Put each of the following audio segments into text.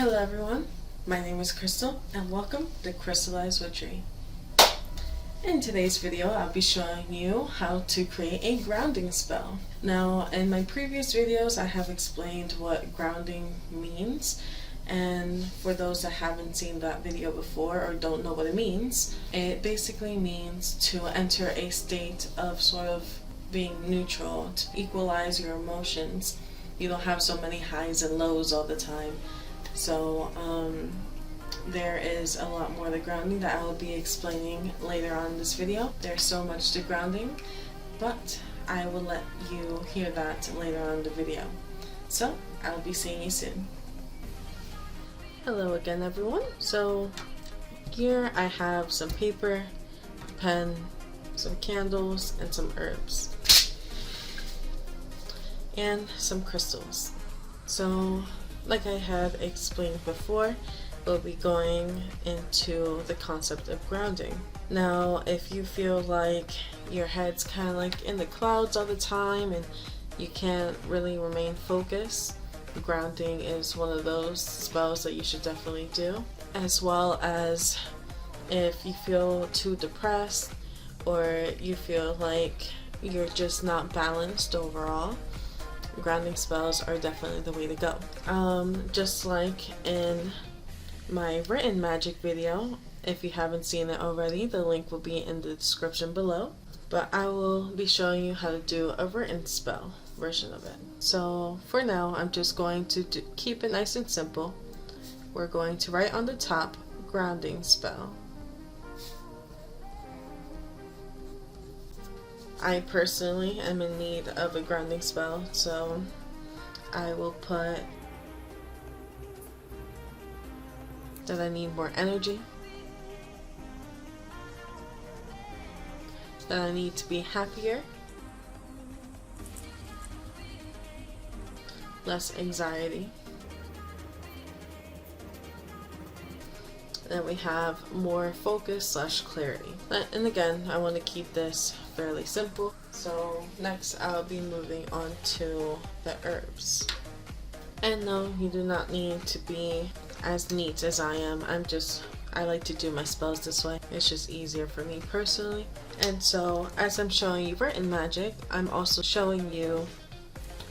Hello everyone, my name is Crystal and welcome to Crystalized Witchery. In today's video, I'll be showing you how to create a grounding spell. Now, in my previous videos, I have explained what grounding means, and for those that haven't seen that video before or don't know what it means, it basically means to enter a state of sort of being neutral, to equalize your emotions. You don't have so many highs and lows all the time. So there is a lot more to grounding that I will be explaining later on in this video. There's so much to grounding, but I will let you hear that later on in the video. So I'll be seeing you soon. Hello again everyone. So here I have some paper, pen, some candles, and some herbs. And some crystals. So like I had explained before, we'll be going into the concept of grounding. Now, if you feel like your head's kind of like in the clouds all the time and you can't really remain focused, grounding is one of those spells that you should definitely do. As well as if you feel too depressed or you feel like you're just not balanced overall, grounding spells are definitely the way to go. Just like in my written magic video, if you haven't seen it already, the link will be in the description below. But I will be showing you how to do a written spell version of it. So for now, I'm just going to keep it nice and simple. We're going to write on the top, grounding spell. I personally am in need of a grounding spell, so I will put that I need more energy, that I need to be happier, less anxiety, then we have more focus / clarity. And again, I want to keep this fairly simple. So next I'll be moving on to the herbs. And no, you do not need to be as neat as I am. I like to do my spells this way. It's just easier for me personally. And so as I'm showing you written magic, I'm also showing you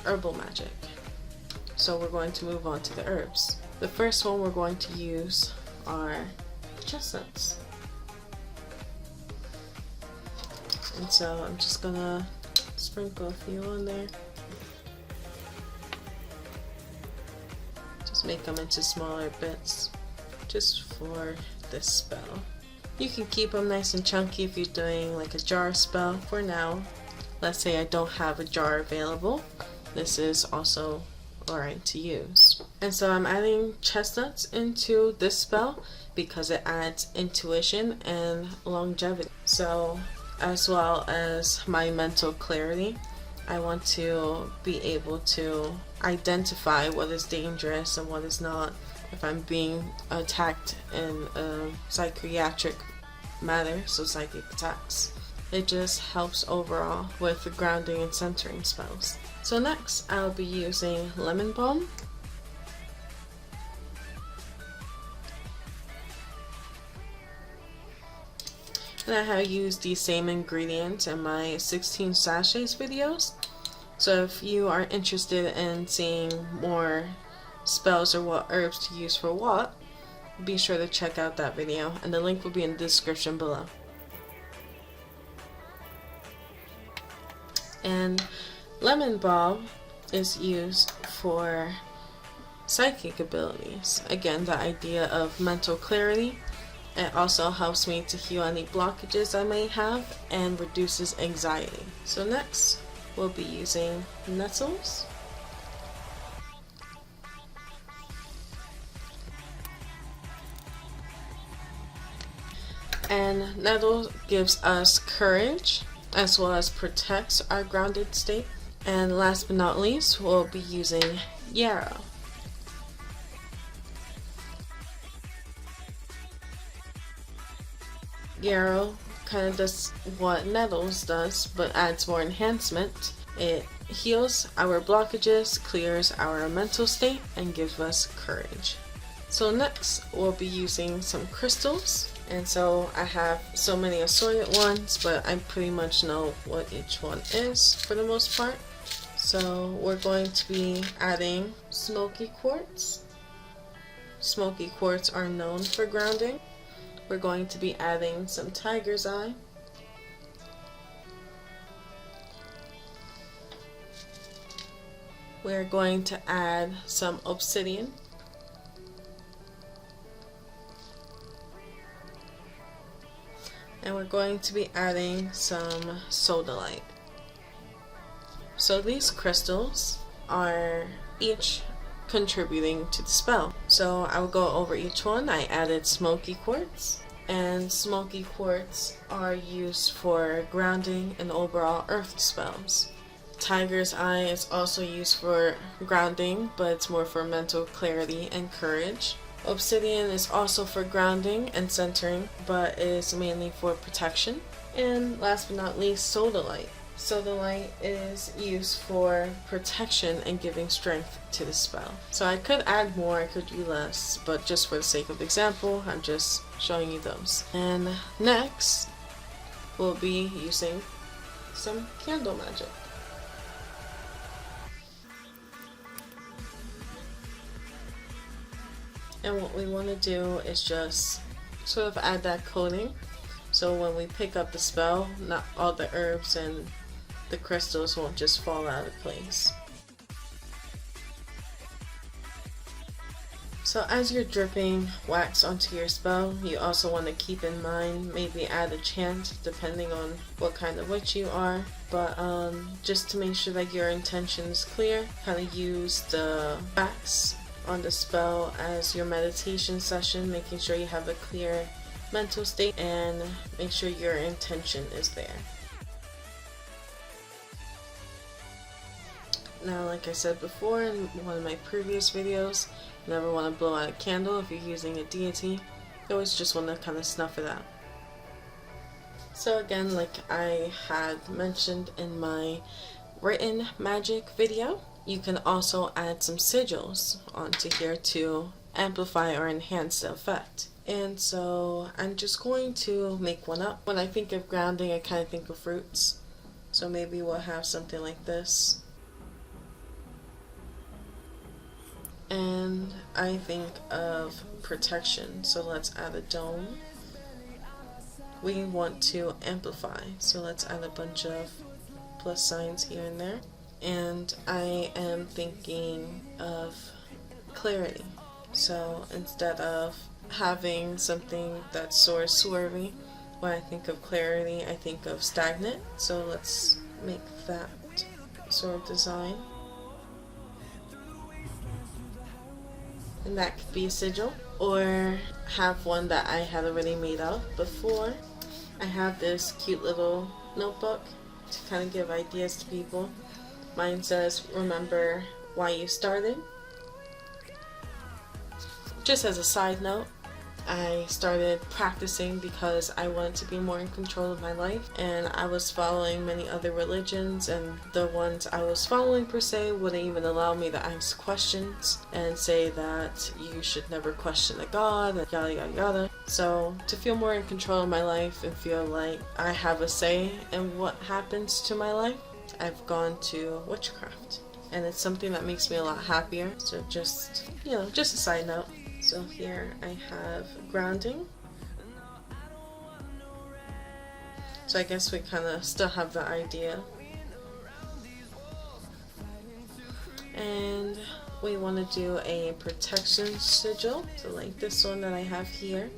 herbal magic. So we're going to move on to the herbs. The first one we're going to use are chestnuts. And so I'm just gonna sprinkle a few on there. Just make them into smaller bits just for this spell. You can keep them nice and chunky if you're doing like a jar spell. For now, let's say I don't have a jar available, this is also alright to use. And so I'm adding chestnuts into this spell because it adds intuition and longevity. So as well as my mental clarity, I want to be able to identify what is dangerous and what is not if I'm being attacked in a psychiatric matter, so psychic attacks. It just helps overall with the grounding and centering spells. So next I'll be using lemon balm. And I have used these same ingredients in my 16 sachets videos. So if you are interested in seeing more spells or what herbs to use for what, be sure to check out that video, and the link will be in the description below. And lemon balm is used for psychic abilities. Again, the idea of mental clarity. It also helps me to heal any blockages I may have and reduces anxiety. So next, we'll be using nettles. And nettle gives us courage as well as protects our grounded state. And last but not least, we'll be using yarrow. Yarrow kind of does what nettles does, but adds more enhancement. It heals our blockages, clears our mental state, and gives us courage. So next we'll be using some crystals, and so I have so many assorted ones, but I pretty much know what each one is for the most part. So we're going to be adding smoky quartz. Smoky quartz are known for grounding. We're going to be adding some tiger's eye. We're going to add some obsidian. And we're going to be adding some sodalite. So these crystals are each contributing to the spell. So I will go over each one. I added smoky quartz, and smoky quartz are used for grounding and overall earth spells. Tiger's eye is also used for grounding, but it's more for mental clarity and courage. Obsidian is also for grounding and centering, but is mainly for protection. And last but not least, sodalite. Sodalite is used for protection and giving strength to the spell. So I could add more, I could do less, but just for the sake of example, I'm just showing you those. And next, we'll be using some candle magic. And what we want to do is just sort of add that coating, so when we pick up the spell, not all the herbs and the crystals won't just fall out of place. So as you're dripping wax onto your spell, you also want to keep in mind, maybe add a chant depending on what kind of witch you are, but just to make sure that your intention is clear, kind of use the wax on the spell as your meditation session, making sure you have a clear mental state and make sure your intention is there. Now, like I said before in one of my previous videos, you never want to blow out a candle if you're using a deity. You always just want to kind of snuff it out. So again, like I had mentioned in my written magic video, you can also add some sigils onto here to amplify or enhance the effect. And so I'm just going to make one up. When I think of grounding, I kind of think of fruits. So maybe we'll have something like this. And I think of protection, so let's add a dome. We want to amplify, so let's add a bunch of plus signs here and there. And I am thinking of clarity. So instead of having something that's sort of swervy, when I think of clarity, I think of stagnant. So let's make that sort of design. And that could be a sigil, or have one that I had already made up before. I have this cute little notebook to kind of give ideas to people. Mine says, remember why you started. Just as a side note, I started practicing because I wanted to be more in control of my life, and I was following many other religions, and the ones I was following per se wouldn't even allow me to ask questions and say that you should never question a god and yada yada yada. So to feel more in control of my life and feel like I have a say in what happens to my life, I've gone to witchcraft, and it's something that makes me a lot happier. So just, just a side note. So here I have grounding. So I guess we kind of still have the idea. And we want to do a protection sigil. So like this one that I have here.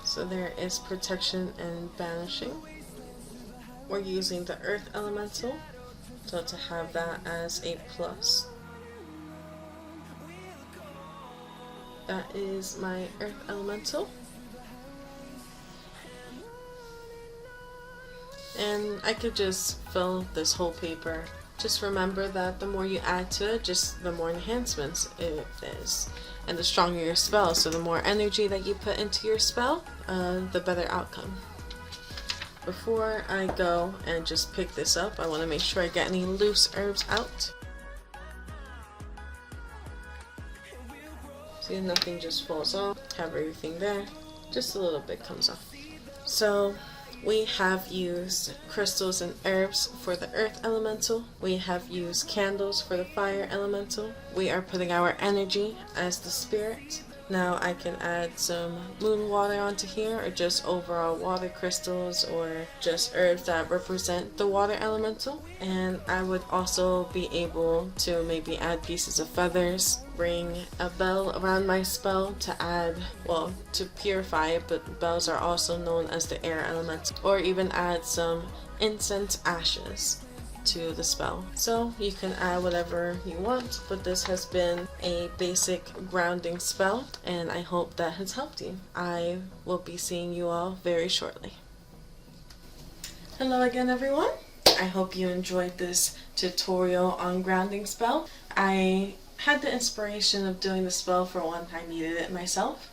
So there is protection and banishing. We're using the earth elemental. So to have that as a plus. That is my earth elemental. And I could just fill this whole paper. Just remember that the more you add to it, just the more enhancements it is. And the stronger your spell, so the more energy that you put into your spell, the better outcome. Before I go and just pick this up, I want to make sure I get any loose herbs out. See, nothing just falls off. Have everything there. Just a little bit comes off. So we have used crystals and herbs for the earth elemental. We have used candles for the fire elemental. We are putting our energy as the spirit. Now I can add some moon water onto here, or just overall water crystals, or just herbs that represent the water elemental. And I would also be able to maybe add pieces of feathers, ring a bell around my spell to add, well, to purify it, but bells are also known as the air elemental. Or even add some incense ashes to the spell. So you can add whatever you want, but this has been a basic grounding spell, and I hope that has helped you. I will be seeing you all very shortly. Hello again, everyone. I hope you enjoyed this tutorial on grounding spell. I had the inspiration of doing the spell for one, I needed it myself.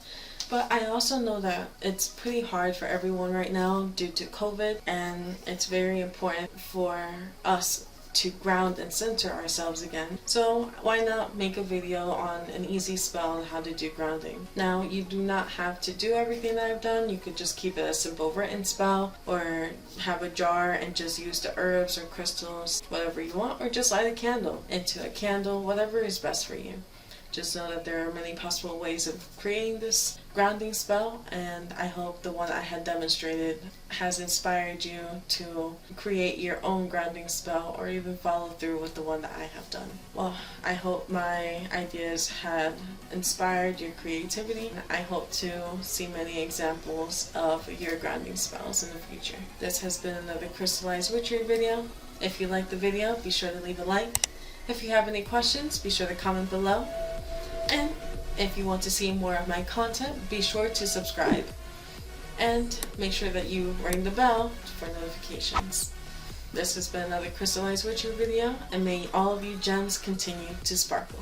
But I also know that it's pretty hard for everyone right now due to COVID, and it's very important for us to ground and center ourselves again. So why not make a video on an easy spell on how to do grounding. Now, you do not have to do everything that I've done. You could just keep it a simple written spell, or have a jar and just use the herbs or crystals, whatever you want, or just light a candle into a candle, whatever is best for you. Just know that there are many possible ways of creating this grounding spell, and I hope the one I had demonstrated has inspired you to create your own grounding spell, or even follow through with the one that I have done. Well, I hope my ideas had inspired your creativity. I hope to see many examples of your grounding spells in the future. This has been another Crystalized Witchery video. If you liked the video, be sure to leave a like. If you have any questions, be sure to comment below. And if you want to see more of my content, be sure to subscribe. And make sure that you ring the bell for notifications. This has been another Crystalized Witchery video, and may all of you gems continue to sparkle.